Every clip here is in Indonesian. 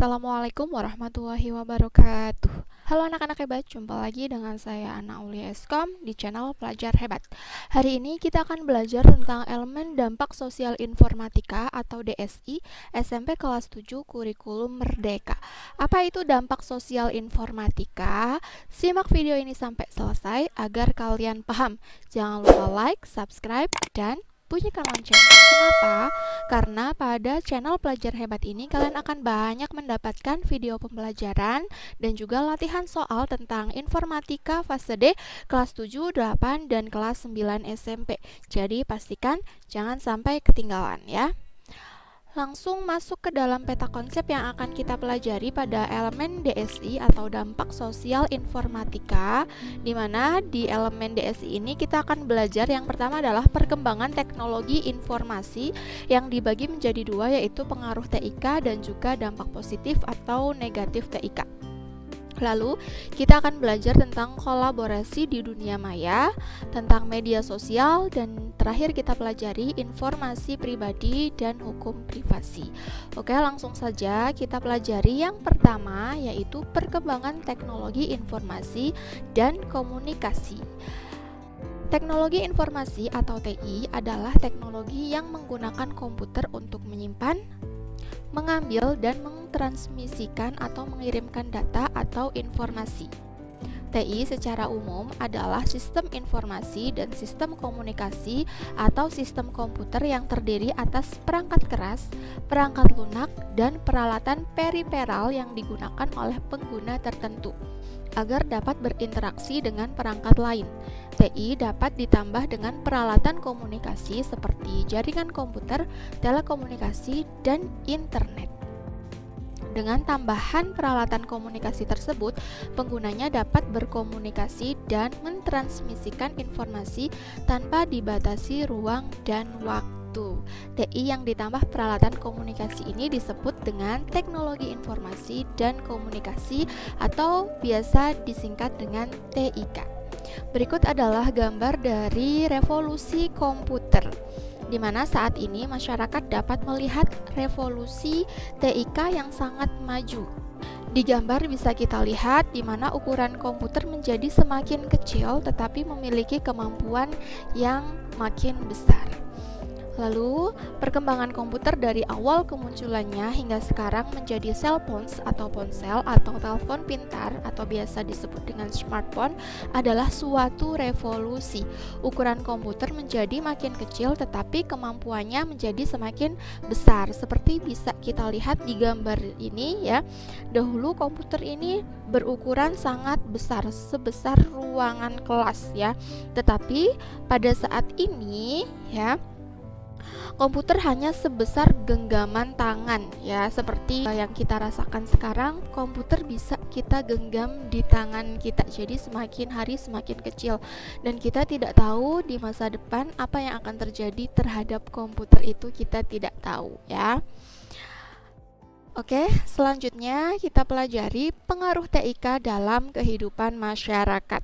Assalamualaikum warahmatullahi wabarakatuh. Halo anak-anak hebat, jumpa lagi dengan saya Ana Aulia Eskom di channel Pelajar Hebat. Hari ini kita akan belajar tentang elemen dampak sosial informatika atau DSI SMP kelas 7 kurikulum Merdeka. Apa itu dampak sosial informatika? Simak video ini sampai selesai agar kalian paham. Jangan lupa like, subscribe, dan bunyikan lonceng. Kenapa? Karena pada channel Pelajar Hebat ini kalian akan banyak mendapatkan video pembelajaran dan juga latihan soal tentang informatika fase D kelas 7, 8, dan kelas 9 SMP. Jadi pastikan jangan sampai ketinggalan ya. Langsung masuk ke dalam peta konsep yang akan kita pelajari pada elemen DSI atau dampak sosial informatika, di mana di elemen DSI ini kita akan belajar yang pertama adalah perkembangan teknologi informasi yang dibagi menjadi dua, yaitu pengaruh TIK dan juga dampak positif atau negatif TIK. Lalu kita akan belajar tentang kolaborasi di dunia maya, tentang media sosial, dan terakhir kita pelajari informasi pribadi dan hukum privasi. Oke, langsung saja kita pelajari yang pertama, yaitu perkembangan teknologi informasi dan komunikasi. Teknologi informasi atau TI adalah teknologi yang menggunakan komputer untuk menyimpan, mengambil, dan mentransmisikan atau mengirimkan data atau informasi. TI secara umum adalah sistem informasi dan sistem komunikasi atau sistem komputer yang terdiri atas perangkat keras, perangkat lunak, dan peralatan periferal yang digunakan oleh pengguna tertentu agar dapat berinteraksi dengan perangkat lain. TI dapat ditambah dengan peralatan komunikasi seperti jaringan komputer, telekomunikasi, dan internet. Dengan tambahan peralatan komunikasi tersebut, penggunanya dapat berkomunikasi dan mentransmisikan informasi tanpa dibatasi ruang dan waktu. TI yang ditambah peralatan komunikasi ini disebut dengan teknologi informasi dan komunikasi atau biasa disingkat dengan TIK. Berikut adalah gambar dari revolusi komputer, di mana saat ini masyarakat dapat melihat revolusi TIK yang sangat maju. Di gambar bisa kita lihat di mana ukuran komputer menjadi semakin kecil tetapi memiliki kemampuan yang makin besar. Lalu, perkembangan komputer dari awal kemunculannya hingga sekarang menjadi cell phones atau ponsel atau telepon pintar atau biasa disebut dengan smartphone adalah suatu revolusi. Ukuran komputer menjadi makin kecil tetapi kemampuannya menjadi semakin besar. Seperti bisa kita lihat di gambar ini ya. Dahulu komputer ini berukuran sangat besar, sebesar ruangan kelas ya. Tetapi pada saat ini ya, komputer hanya sebesar genggaman tangan ya, seperti yang kita rasakan sekarang. Komputer bisa kita genggam di tangan kita, jadi semakin hari semakin kecil dan kita tidak tahu di masa depan apa yang akan terjadi terhadap komputer itu, kita tidak tahu ya. Oke, selanjutnya kita pelajari pengaruh TIK dalam kehidupan masyarakat.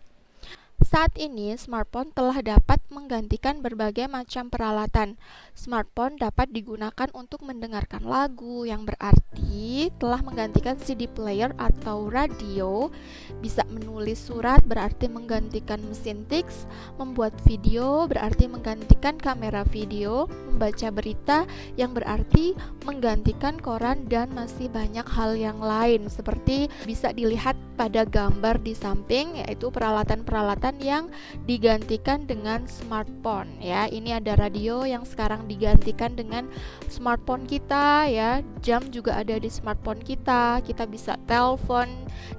Saat ini, smartphone telah dapat menggantikan berbagai macam peralatan. Smartphone dapat digunakan untuk mendengarkan lagu, yang berarti telah menggantikan CD player atau radio, bisa menulis surat berarti menggantikan mesin teks, membuat video berarti menggantikan kamera video, membaca berita yang berarti menggantikan koran, dan masih banyak hal yang lain seperti bisa dilihat pada gambar di samping, yaitu peralatan-peralatan yang digantikan dengan smartphone ya. Ini ada radio yang sekarang digantikan dengan smartphone kita ya. Jam juga ada di smartphone kita. Kita bisa telepon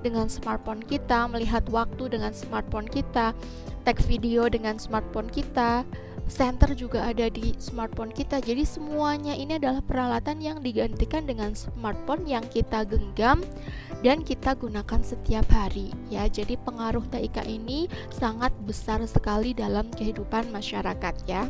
dengan smartphone kita, melihat waktu dengan smartphone kita, tag video dengan smartphone kita. Center juga ada di smartphone kita. Jadi semuanya ini adalah peralatan yang digantikan dengan smartphone yang kita genggam dan kita gunakan setiap hari ya. Jadi pengaruh TIK ini sangat besar sekali dalam kehidupan masyarakat ya.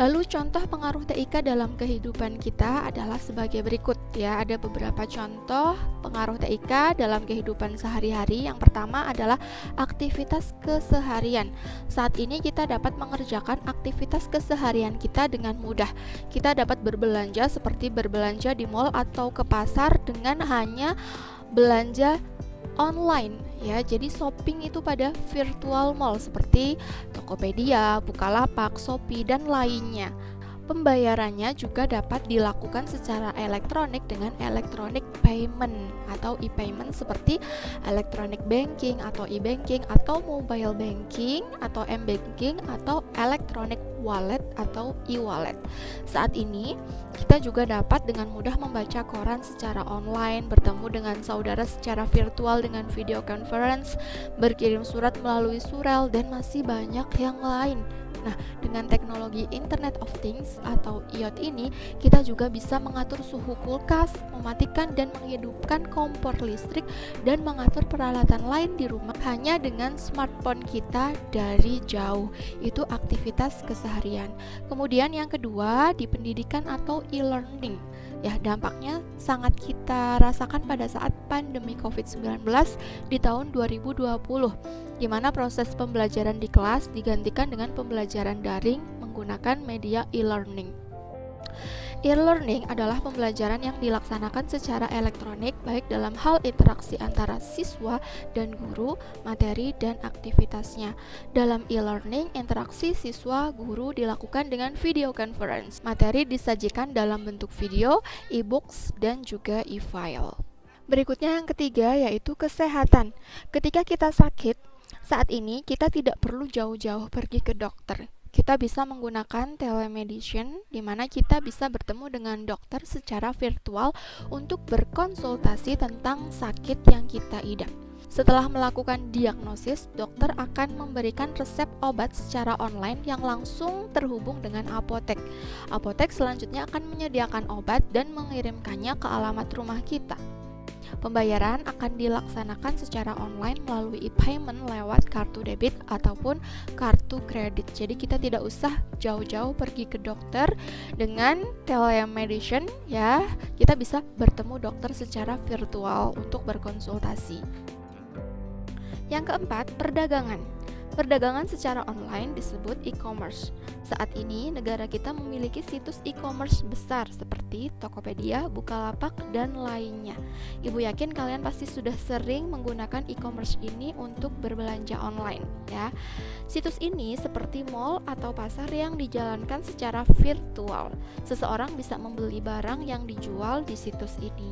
Lalu contoh pengaruh TIK dalam kehidupan kita adalah sebagai berikut ya. Ada beberapa contoh pengaruh TIK dalam kehidupan sehari-hari. Yang pertama adalah aktivitas keseharian. Saat ini kita dapat mengerjakan aktivitas keseharian kita dengan mudah. Kita dapat berbelanja seperti berbelanja di mall atau ke pasar dengan hanya belanja online ya. Jadi shopping itu pada virtual mall seperti Tokopedia, Bukalapak, Shopee dan lainnya. Pembayarannya juga dapat dilakukan secara elektronik dengan electronic payment atau e-payment seperti electronic banking atau e-banking atau mobile banking atau m-banking atau electronic wallet atau e-wallet. Saat ini kita juga dapat dengan mudah membaca koran secara online, bertemu dengan saudara secara virtual dengan video conference, berkirim surat melalui surel dan masih banyak yang lain. Nah, dengan teknologi Internet of Things atau IoT ini, kita juga bisa mengatur suhu kulkas, mematikan dan menghidupkan kompor listrik, dan mengatur peralatan lain di rumah hanya dengan smartphone kita dari jauh. Itu aktivitas keseharian. Kemudian yang kedua, di pendidikan atau e-learning. Ya, dampaknya sangat kita rasakan pada saat pandemi COVID-19 di tahun 2020, di mana proses pembelajaran di kelas digantikan dengan pembelajaran daring menggunakan media e-learning. E-learning adalah pembelajaran yang dilaksanakan secara elektronik baik dalam hal interaksi antara siswa dan guru, materi, dan aktivitasnya. Dalam e-learning, interaksi siswa guru dilakukan dengan video conference. Materi disajikan dalam bentuk video, e-books, dan juga e-file. Berikutnya yang ketiga yaitu kesehatan. Ketika kita sakit, saat ini kita tidak perlu jauh-jauh pergi ke dokter. Kita bisa menggunakan telemedicine, di mana kita bisa bertemu dengan dokter secara virtual untuk berkonsultasi tentang sakit yang kita idap. Setelah melakukan diagnosis, dokter akan memberikan resep obat secara online yang langsung terhubung dengan apotek. Apotek selanjutnya akan menyediakan obat dan mengirimkannya ke alamat rumah kita. Pembayaran akan dilaksanakan secara online melalui e-payment lewat kartu debit ataupun kartu kredit. Jadi kita tidak usah jauh-jauh pergi ke dokter. Dengan telemedicine ya, kita bisa bertemu dokter secara virtual untuk berkonsultasi. Yang keempat, perdagangan. Perdagangan secara online disebut e-commerce. Saat ini negara kita memiliki situs e-commerce besar seperti Tokopedia, Bukalapak, dan lainnya. Ibu yakin kalian pasti sudah sering menggunakan e-commerce ini untuk berbelanja online ya. Situs ini seperti mall atau pasar yang dijalankan secara virtual. Seseorang bisa membeli barang yang dijual di situs ini.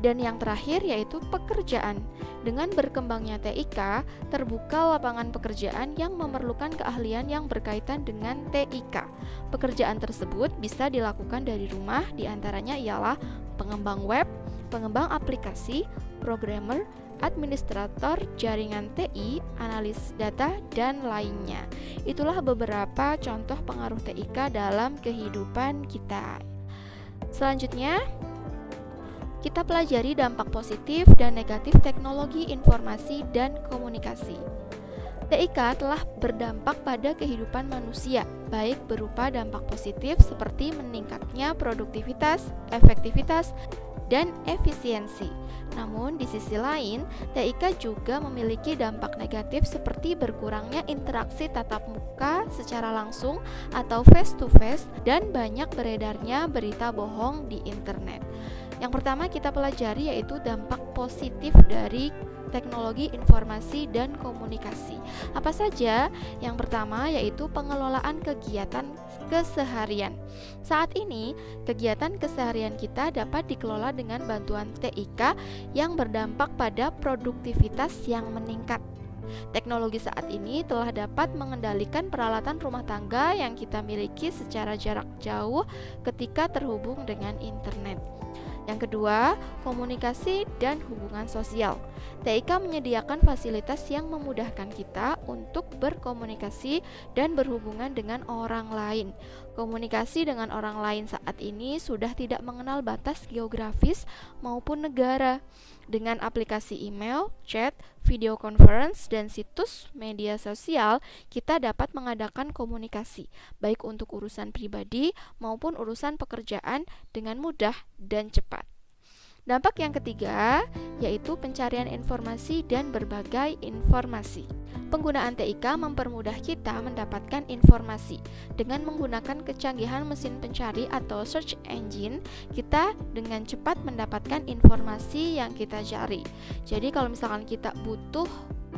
Dan yang terakhir yaitu pekerjaan. Dengan berkembangnya TIK, terbuka lapangan pekerjaan yang memerlukan keahlian yang berkaitan dengan TIK. Pekerjaan tersebut bisa dilakukan dari rumah, diantaranya ialah pengembang web, pengembang aplikasi, programmer, administrator jaringan TI, analis data, dan lainnya. Itulah beberapa contoh pengaruh TIK dalam kehidupan kita. Selanjutnya, kita pelajari dampak positif dan negatif teknologi informasi dan komunikasi. TIK telah berdampak pada kehidupan manusia, baik berupa dampak positif seperti meningkatnya produktivitas, efektivitas, dan efisiensi. Namun di sisi lain, TIK juga memiliki dampak negatif seperti berkurangnya interaksi tatap muka secara langsung atau face to face dan banyak beredarnya berita bohong di internet. Yang pertama kita pelajari yaitu dampak positif dari teknologi informasi dan komunikasi. Apa saja? Yang pertama yaitu pengelolaan kegiatan keseharian. Saat ini, kegiatan keseharian kita dapat dikelola dengan bantuan TIK yang berdampak pada produktivitas yang meningkat. Teknologi saat ini telah dapat mengendalikan peralatan rumah tangga yang kita miliki secara jarak jauh ketika terhubung dengan internet. Yang kedua, komunikasi dan hubungan sosial. TIK menyediakan fasilitas yang memudahkan kita untuk berkomunikasi dan berhubungan dengan orang lain. Komunikasi dengan orang lain saat ini sudah tidak mengenal batas geografis maupun negara. Dengan aplikasi email, chat, video conference, dan situs media sosial, kita dapat mengadakan komunikasi, baik untuk urusan pribadi maupun urusan pekerjaan dengan mudah dan cepat. Dampak yang ketiga yaitu pencarian informasi dan berbagai informasi. Penggunaan TIK mempermudah kita mendapatkan informasi. Dengan menggunakan kecanggihan mesin pencari atau search engine, kita dengan cepat mendapatkan informasi yang kita cari. Jadi kalau misalkan kita butuh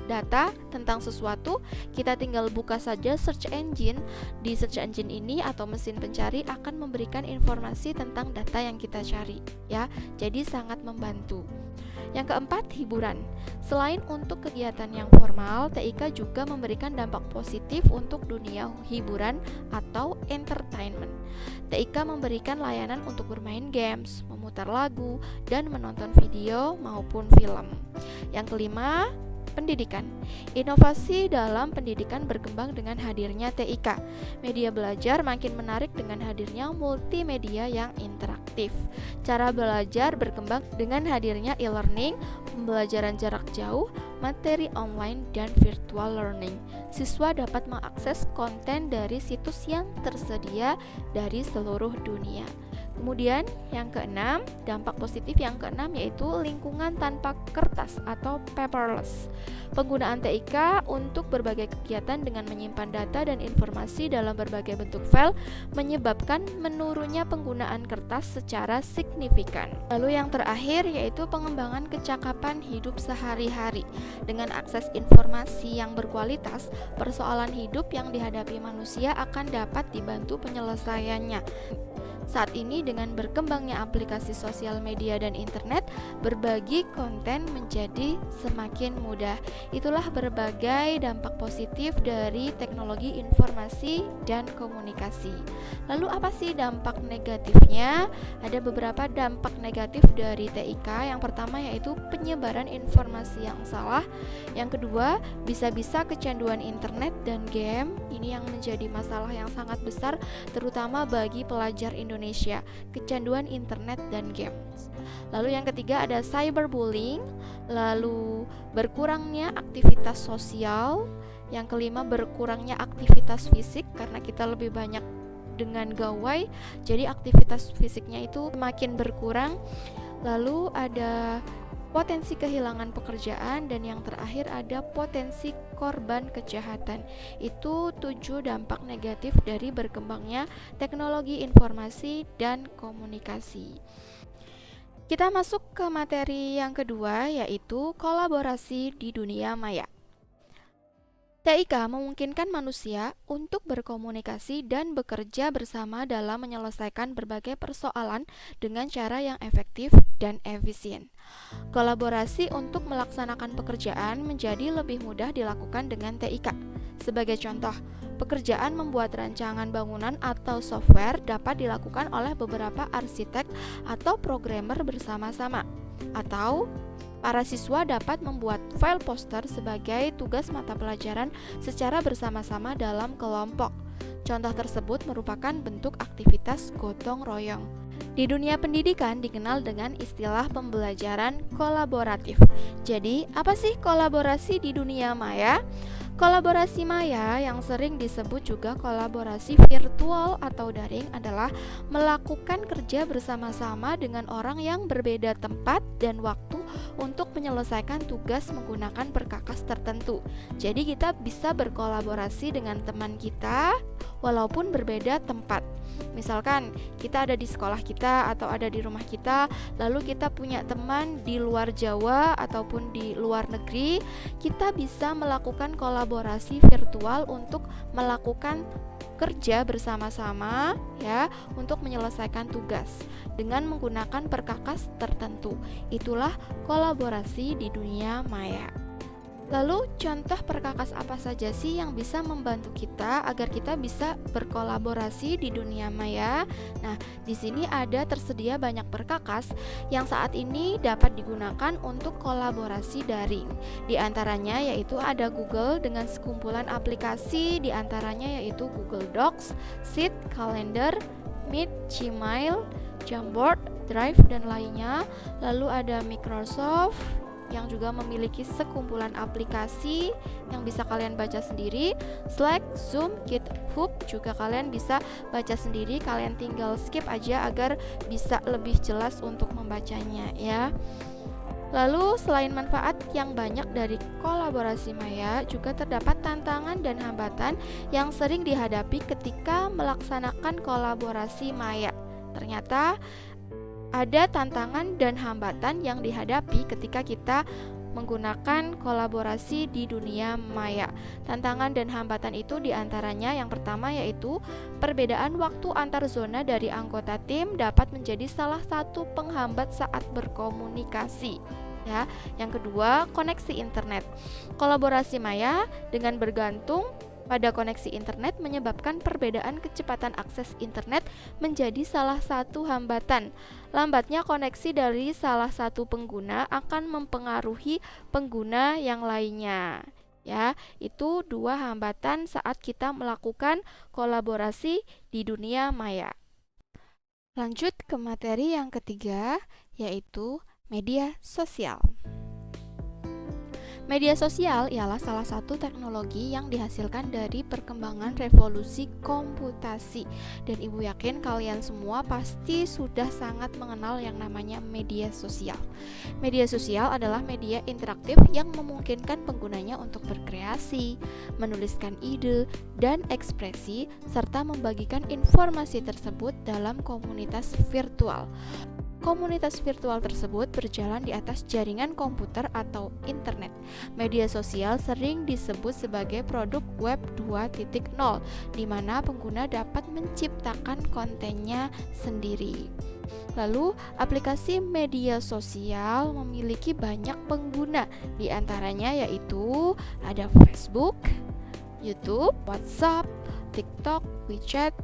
data tentang sesuatu, kita tinggal buka saja search engine. Di search engine ini atau mesin pencari akan memberikan informasi tentang data yang kita cari, ya. Jadi sangat membantu. Yang keempat, hiburan. Selain untuk kegiatan yang formal, TIK juga memberikan dampak positif untuk dunia hiburan atau entertainment. TIK memberikan layanan untuk bermain games, memutar lagu, dan menonton video maupun film. Yang kelima, pendidikan. Inovasi dalam pendidikan berkembang dengan hadirnya TIK. Media belajar makin menarik dengan hadirnya multimedia yang interaktif. Cara belajar berkembang dengan hadirnya e-learning, pembelajaran jarak jauh, materi online, dan virtual learning. Siswa dapat mengakses konten dari situs yang tersedia dari seluruh dunia. Kemudian yang keenam, dampak positif yang keenam yaitu lingkungan tanpa kertas atau paperless. Penggunaan TIK untuk berbagai kegiatan dengan menyimpan data dan informasi dalam berbagai bentuk file menyebabkan menurunnya penggunaan kertas secara signifikan. Lalu yang terakhir yaitu pengembangan kecakapan hidup sehari-hari. Dengan akses informasi yang berkualitas, persoalan hidup yang dihadapi manusia akan dapat dibantu penyelesaiannya. Saat ini dengan berkembangnya aplikasi sosial media dan internet, berbagi konten menjadi semakin mudah. Itulah berbagai dampak positif dari teknologi informasi dan komunikasi. Lalu apa sih dampak negatifnya? Ada beberapa dampak negatif dari TIK. Yang pertama yaitu penyebaran informasi yang salah. Yang kedua, bisa-bisa kecanduan internet dan game. Ini yang menjadi masalah yang sangat besar terutama bagi pelajar Indonesia, kecanduan internet dan games. Lalu yang ketiga ada cyberbullying, lalu berkurangnya aktivitas sosial. Yang kelima berkurangnya aktivitas fisik karena kita lebih banyak dengan gawai, jadi aktivitas fisiknya itu makin berkurang. Lalu ada potensi kehilangan pekerjaan, dan yang terakhir ada potensi korban kejahatan. Itu 7 dampak negatif dari berkembangnya teknologi informasi dan komunikasi. Kita masuk ke materi yang kedua yaitu kolaborasi di dunia maya. TIK memungkinkan manusia untuk berkomunikasi dan bekerja bersama dalam menyelesaikan berbagai persoalan dengan cara yang efektif dan efisien. Kolaborasi untuk melaksanakan pekerjaan menjadi lebih mudah dilakukan dengan TIK. Sebagai contoh, pekerjaan membuat rancangan bangunan atau software dapat dilakukan oleh beberapa arsitek atau programmer bersama-sama. Atau para siswa dapat membuat file poster sebagai tugas mata pelajaran secara bersama-sama dalam kelompok. Contoh tersebut merupakan bentuk aktivitas gotong royong. Di dunia pendidikan dikenal dengan istilah pembelajaran kolaboratif. Jadi, apa sih kolaborasi di dunia maya? Kolaborasi maya yang sering disebut juga kolaborasi virtual atau daring adalah melakukan kerja bersama-sama dengan orang yang berbeda tempat dan waktu untuk menyelesaikan tugas menggunakan perkakas tertentu. Jadi kita bisa berkolaborasi dengan teman kita walaupun berbeda tempat. Misalkan kita ada di sekolah kita atau ada di rumah kita, lalu kita punya teman di luar Jawa ataupun di luar negeri, kita bisa melakukan kolaborasi virtual untuk melakukan kerja bersama-sama ya untuk menyelesaikan tugas dengan menggunakan perkakas tertentu. Itulah kolaborasi di dunia maya. Lalu contoh perkakas apa saja sih yang bisa membantu kita agar kita bisa berkolaborasi di dunia maya? Nah, di sini ada tersedia banyak perkakas yang saat ini dapat digunakan untuk kolaborasi daring. Di antaranya yaitu ada Google dengan sekumpulan aplikasi, di antaranya yaitu Google Docs, Sheet, Calendar, Meet, Gmail, Jamboard, Drive, dan lainnya. Lalu ada Microsoft yang juga memiliki sekumpulan aplikasi yang bisa kalian baca sendiri. Slack, Zoom, GitHub juga kalian bisa baca sendiri, kalian tinggal skip aja agar bisa lebih jelas untuk membacanya ya. Lalu selain manfaat yang banyak dari kolaborasi maya, juga terdapat tantangan dan hambatan yang sering dihadapi ketika melaksanakan kolaborasi maya. Ternyata ada tantangan dan hambatan yang dihadapi ketika kita menggunakan kolaborasi di dunia maya. Tantangan dan hambatan itu diantaranya yang pertama yaitu perbedaan waktu antar zona dari anggota tim dapat menjadi salah satu penghambat saat berkomunikasi. Ya, yang kedua, koneksi internet. Kolaborasi maya dengan bergantung pada koneksi internet menyebabkan perbedaan kecepatan akses internet menjadi salah satu hambatan. Lambatnya koneksi dari salah satu pengguna akan mempengaruhi pengguna yang lainnya. Ya, itu dua hambatan saat kita melakukan kolaborasi di dunia maya. Lanjut ke materi yang ketiga, yaitu media sosial. Media sosial ialah salah satu teknologi yang dihasilkan dari perkembangan revolusi komputasi. Dan ibu yakin kalian semua pasti sudah sangat mengenal yang namanya media sosial. Media sosial adalah media interaktif yang memungkinkan penggunanya untuk berkreasi, menuliskan ide dan ekspresi, serta membagikan informasi tersebut dalam komunitas virtual. Komunitas virtual tersebut berjalan di atas jaringan komputer atau internet. Media sosial sering disebut sebagai produk web 2.0, di mana pengguna dapat menciptakan kontennya sendiri. Lalu, aplikasi media sosial memiliki banyak pengguna, di antaranya yaitu ada Facebook, YouTube, WhatsApp, TikTok, WeChat,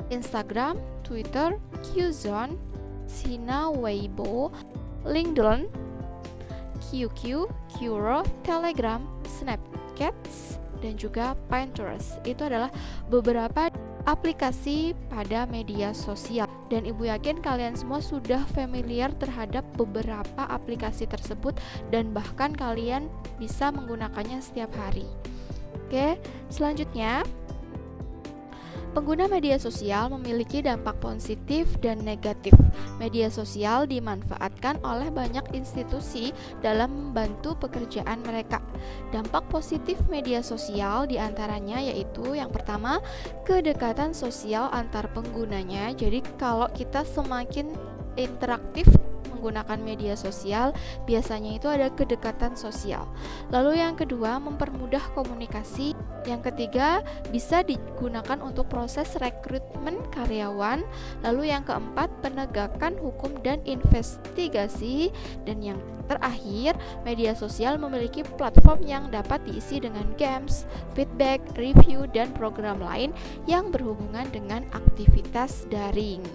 Instagram, Twitter, Qzone, Sina Weibo, LinkedIn, QQ, Quora, Telegram, Snapchat, dan juga Pinterest. Itu adalah beberapa aplikasi pada media sosial. Dan ibu yakin kalian semua sudah familiar terhadap beberapa aplikasi tersebut dan bahkan kalian bisa menggunakannya setiap hari. Oke, selanjutnya pengguna media sosial memiliki dampak positif dan negatif. Media sosial dimanfaatkan oleh banyak institusi dalam membantu pekerjaan mereka. Dampak positif media sosial diantaranya yaitu yang pertama, kedekatan sosial antar penggunanya. Jadi kalau kita semakin interaktif menggunakan media sosial, biasanya itu ada kedekatan sosial. Lalu yang kedua, mempermudah komunikasi. Yang ketiga, bisa digunakan untuk proses rekrutmen karyawan. Lalu yang keempat, penegakan hukum dan investigasi. Dan yang terakhir, media sosial memiliki platform yang dapat diisi dengan games, feedback, review, dan program lain yang berhubungan dengan aktivitas daring.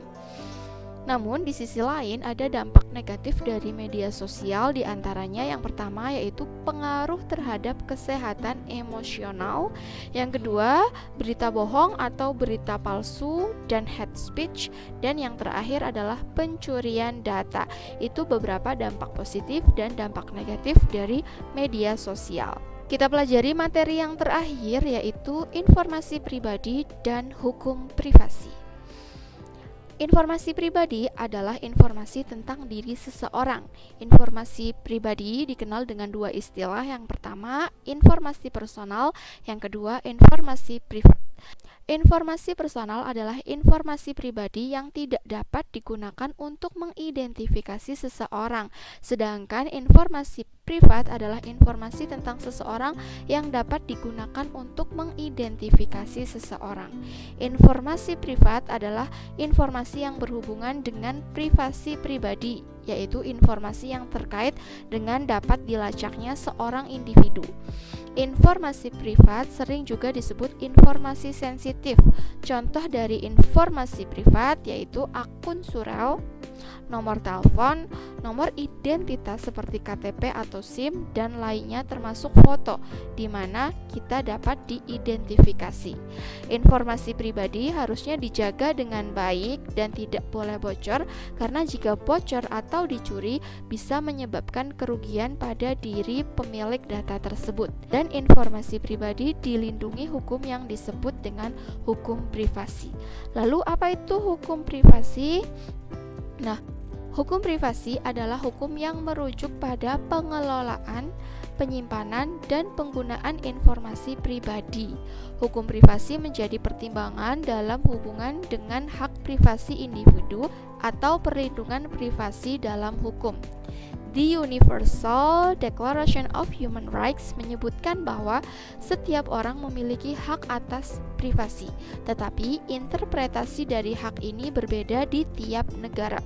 Namun di sisi lain ada dampak negatif dari media sosial, diantaranya yang pertama yaitu pengaruh terhadap kesehatan emosional. Yang kedua, berita bohong atau berita palsu dan hate speech. Dan yang terakhir adalah pencurian data. Itu beberapa dampak positif dan dampak negatif dari media sosial. Kita pelajari materi yang terakhir yaitu informasi pribadi dan hukum privasi. Informasi pribadi adalah informasi tentang diri seseorang. Informasi pribadi dikenal dengan dua istilah. Yang pertama, informasi personal. Yang kedua, informasi privat. Informasi personal adalah informasi pribadi yang tidak dapat digunakan untuk mengidentifikasi seseorang. Sedangkan informasi privat adalah informasi tentang seseorang yang dapat digunakan untuk mengidentifikasi seseorang. Informasi privat adalah informasi yang berhubungan dengan privasi pribadi. yaitu informasi yang terkait dengan dapat dilacaknya seorang individu. Informasi privat sering juga disebut informasi sensitif. Contoh dari informasi privat yaitu akun surel, nomor telepon, nomor identitas seperti KTP atau SIM, dan lainnya termasuk foto, di mana kita dapat diidentifikasi. Informasi pribadi harusnya dijaga dengan baik dan tidak boleh bocor, karena jika bocor atau dicuri bisa menyebabkan kerugian pada diri pemilik data tersebut. Dan informasi pribadi dilindungi hukum yang disebut dengan hukum privasi. Lalu apa itu hukum privasi? Nah, hukum privasi adalah hukum yang merujuk pada pengelolaan, penyimpanan, dan penggunaan informasi pribadi. Hukum privasi menjadi pertimbangan dalam hubungan dengan hak privasi individu atau perlindungan privasi dalam hukum. The Universal Declaration of Human Rights menyebutkan bahwa setiap orang memiliki hak atas privasi, tetapi interpretasi dari hak ini berbeda di tiap negara.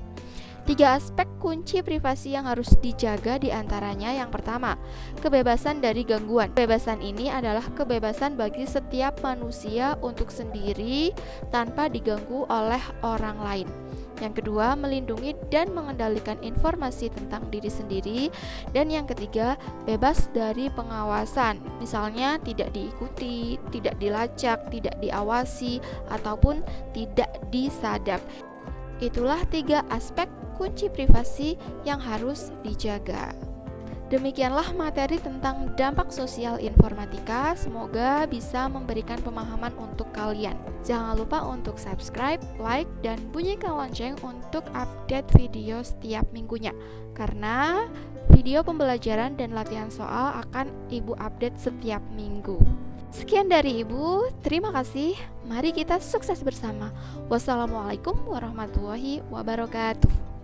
3 aspek kunci privasi yang harus dijaga diantaranya: yang pertama, kebebasan dari gangguan. Kebebasan ini adalah kebebasan bagi setiap manusia untuk sendiri tanpa diganggu oleh orang lain. Yang kedua, melindungi dan mengendalikan informasi tentang diri sendiri. Dan yang ketiga, bebas dari pengawasan, misalnya tidak diikuti, tidak dilacak, tidak diawasi, ataupun tidak disadap. Itulah 3 aspek kunci privasi yang harus dijaga. Demikianlah materi tentang dampak sosial informatika. Semoga bisa memberikan pemahaman untuk kalian. Jangan lupa untuk subscribe, like, dan bunyikan lonceng untuk update video setiap minggunya, karena video pembelajaran dan latihan soal akan Ibu update setiap minggu. Sekian dari Ibu, terima kasih. Mari kita sukses bersama. Wassalamualaikum warahmatullahi wabarakatuh.